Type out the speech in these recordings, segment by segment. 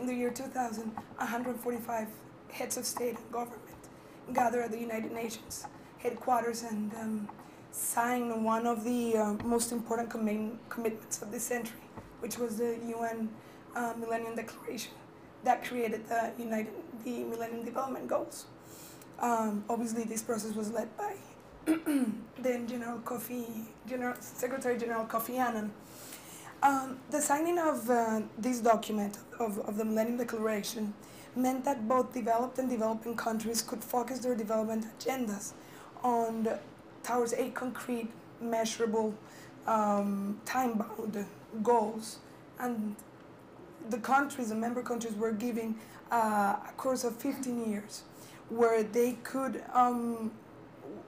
in the year 2000, 145 heads of state and government gathered at the United Nations headquarters and signed one of the most important commitments of this century, which was the UN Millennium Declaration that created the Millennium Development Goals. Obviously, this process was led by then Secretary General Kofi Annan. The signing of this document of the Millennium Declaration meant that both developed and developing countries could focus their development agendas towards a concrete, measurable, time-bound goals. And the member countries were given a course of 15 years where they could,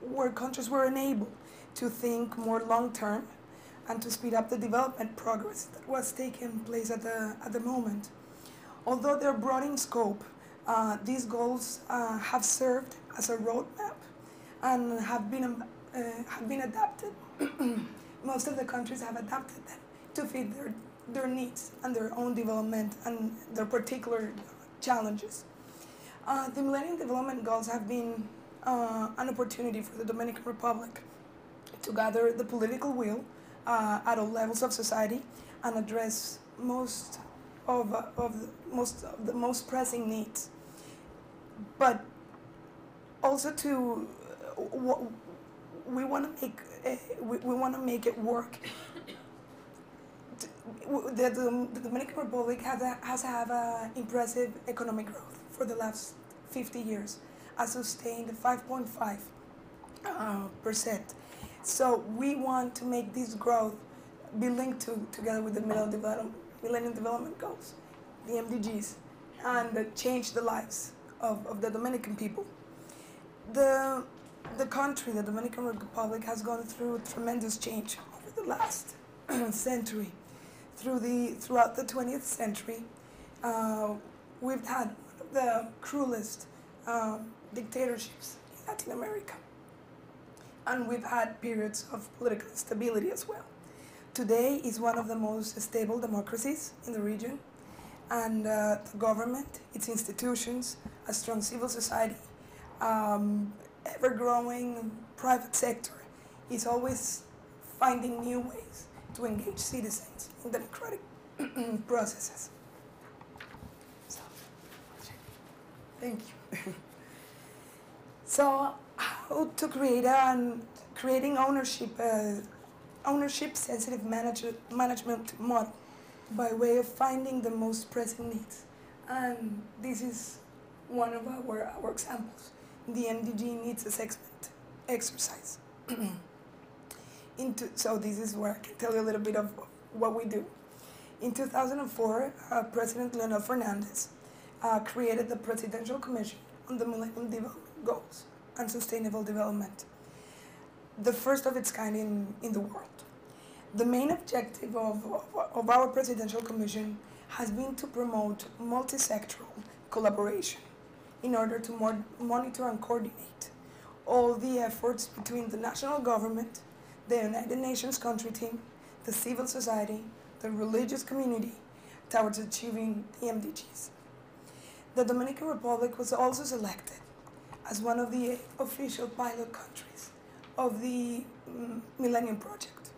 where countries were enabled to think more long-term and to speed up the development progress that was taking place at the moment. Although they're broad in scope, these goals have served as a roadmap and have been adapted. Most of the countries have adapted them to fit their needs and their own development and their particular challenges. The Millennium Development Goals have been an opportunity for the Dominican Republic to gather the political will at all levels of society and address most of the most pressing needs. But also we want to make it work. The Dominican Republic has had impressive economic growth for the last 50 years, a sustained 5.5%. So we want to make this growth be linked together with the Millennium Development Goals, the MDGs, and change the lives of the Dominican people. The country, the Dominican Republic, has gone through tremendous change over the last century. Throughout the 20th century, we've had one of the cruelest dictatorships in Latin America. And we've had periods of political instability as well. Today is one of the most stable democracies in the region, and the government, its institutions, a strong civil society, ever-growing private sector is always finding new ways to engage citizens in democratic processes. So, thank you. So, how to creating ownership-sensitive management model by way of finding the most pressing needs, and this is one of our examples, the MDG needs assessment exercise. So this is where I can tell you a little bit of what we do. In 2004, President Leonel Fernandez created the Presidential Commission on the Millennium Development Goals and Sustainable Development, the first of its kind in the world. The main objective of our Presidential Commission has been to promote multi-sectoral collaboration in order to monitor and coordinate all the efforts between the national government, the United Nations country team, the civil society, the religious community, towards achieving the MDGs. The Dominican Republic was also selected as one of the official pilot countries of the Millennium Project.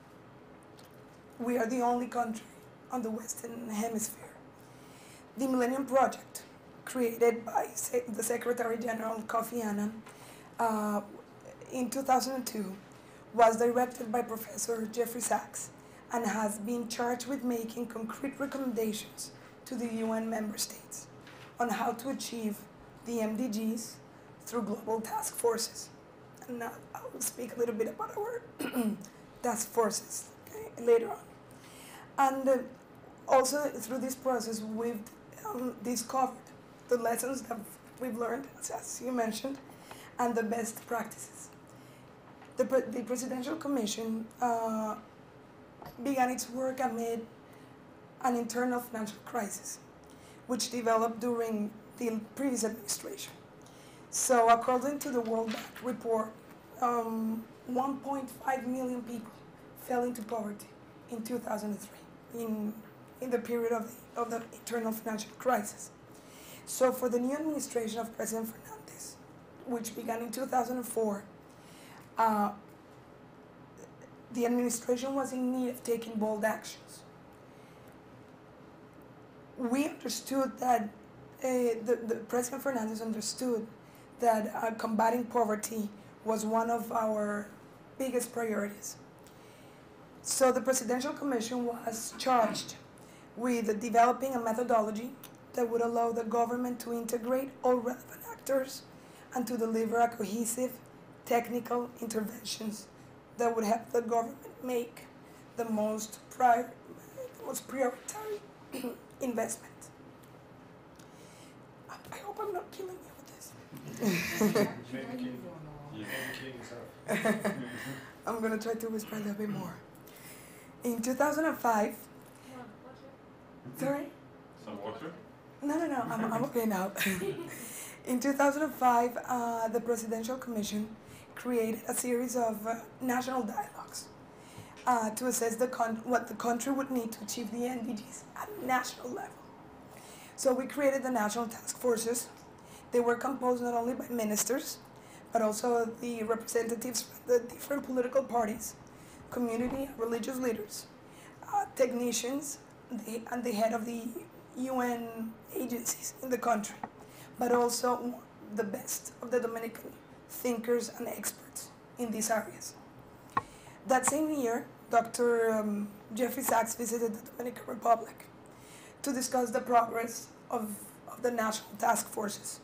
We are the only country on the Western Hemisphere. The Millennium Project, created by the Secretary General Kofi Annan in 2002, was directed by Professor Jeffrey Sachs and has been charged with making concrete recommendations to the UN member states on how to achieve the MDGs through global task forces. And now I will speak a little bit about our task forces later on. And also through this process, we've discovered the lessons that we've learned, as you mentioned, and the best practices. The Presidential Commission began its work amid an internal financial crisis, which developed during the previous administration. So according to the World Bank report, 1.5 million people fell into poverty in 2003 in in the period of the internal financial crisis. So for the new administration of President Fernandez, which began in 2004, the administration was in need of taking bold actions. We understood that, the President Fernandez understood that combating poverty was one of our biggest priorities. So the Presidential Commission was charged with developing a methodology that would allow the government to integrate all relevant actors and to deliver a cohesive technical interventions that would help the government make the most prioritary investment. I hope I'm not killing you with this. I'm going to try to whisper a little bit more. In 2005, sorry? Some water? No, I'm okay now. In 2005, the Presidential Commission created a series of national dialogues to assess what the country would need to achieve the NDGs at national level. So we created the national task forces. They were composed not only by ministers, but also the representatives from the different political parties, community and religious leaders, technicians, and the head of the UN agencies in the country, but also the best of the Dominican thinkers and experts in these areas. That same year, Dr. Jeffrey Sachs visited the Dominican Republic to discuss the progress of the national task forces.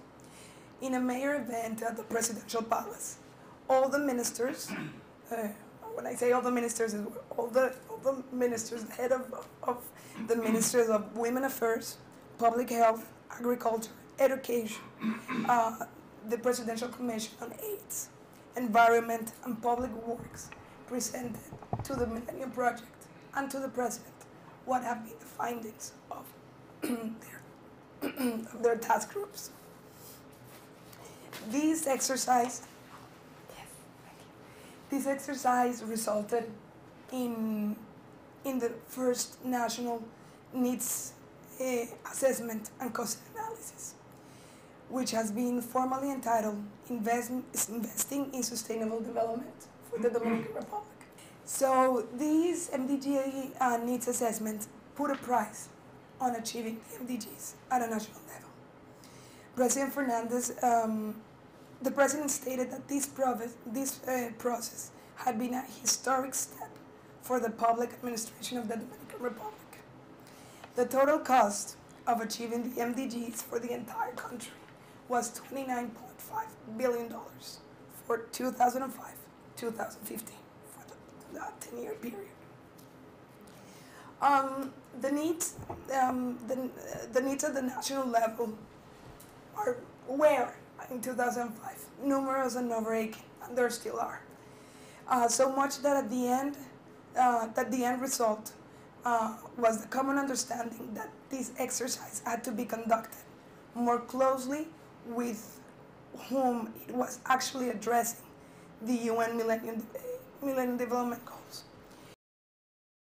In a major event at the Presidential Palace, all the ministers, when I say all the ministers, all the ministers, the head of the ministers of Women Affairs, Public Health, Agriculture, Education, the Presidential Commission on AIDS, Environment and Public Works presented to the Millennium Project and to the President what have been the findings of their task groups. This exercise resulted in the first national needs assessment and cost analysis, which has been formally entitled Investing in Sustainable Development for the Dominican Republic. So these MDG needs assessments put a price on achieving the MDGs at a national level. President Fernandez, the President stated that this process had been a historic step for the public administration of the Dominican Republic. The total cost of achieving the MDGs for the entire country was $29.5 billion for 2005-2015, for the 10-year period. The needs at the national level were in 2005 numerous and overaching, and there still are. So much that at the end result was the common understanding that this exercise had to be conducted more closely with whom it was actually addressing the UN Millennium Development Goals.